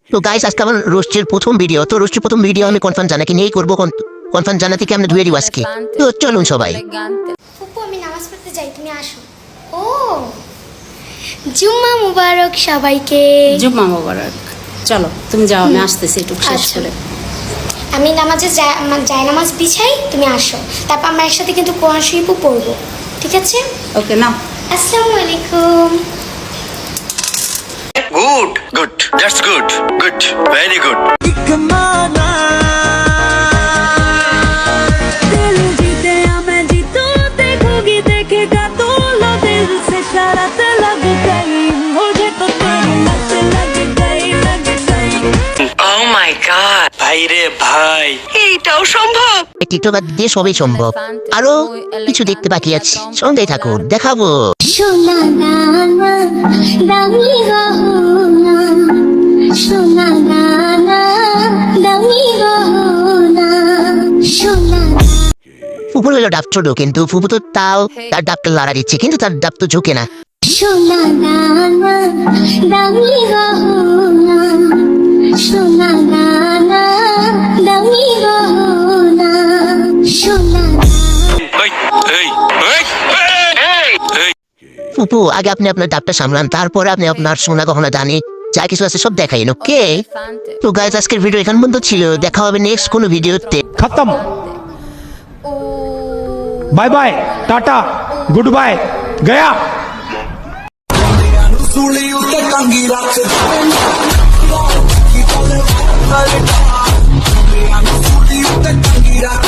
তো গাইস আজকে আমার রোস্টের প্রথম ভিডিও, তো রোস্টের প্রথম ভিডিও আমি কনফার্ম জানাকে নিয়েই করবো। কনফার্ম জানা থেকে আমরা ধুয়ে দিব আজকে। তো চলুন সবাই। ফুপু আমি নামাজ পড়তে যাই, তুমি আসো। ও জুম্মা মুবারক সবাইকে। জুম্মা মোবারক। চলো তুমি যাও, আমি আসতেছি একটু শেষ আচ্ছা। করে। আমি নামাজে যাই নামাজ বিছাই, তুমি আসো, তারপর আমরা একসাথে কিন্তু কোরআন শরীফও পড়বো, ঠিক আছে? ওকে নাও। আসসালামু আলাইকুম। Good, good. That's good. Good. Very good. दिल जीते या मैं जीतूं, देखोगी देखेगा तो लो दिल से शरारत लग गई, मुझे तो तेरी लत लग गई, लग गई। Oh my God. ভাই রে ভাই, এইটাও সম্ভব? টিকটক দিয়ে সবই সম্ভব, আরো কিছু দেখতে বাকি আছে। সঙ্গেই থাকুন, দেখাবো। সোনা না না দামি গহনা, সোনা না না দামি গহনা, সোনা। ফুপুর হলো ডাব ছোট, কিন্তু ফুপু তো তাও তার ডাবটা লড়া দিচ্ছে, কিন্তু তার ডাব তো ঝুঁকে না। সোনা না না দামি গহনা, সোনা না না দামি গহনা, সোনা। এই এই এই এই এই ফুপু আগে আপনি আপনার ডাবটা সামলান, তারপরে আপনি আপনার সোনা গহনা দানি যা কিছু আছে সব দেখাইন, ওকে? তো গাইজ আজকের ভিডিও এখান পর্যন্ত ছিল, দেখা হবে নেক্সট কোনো ভিডিওতে। खत्म। Bye bye, tata, goodbye, गया। सूली उते टंगी रख सूली उते टंगी रख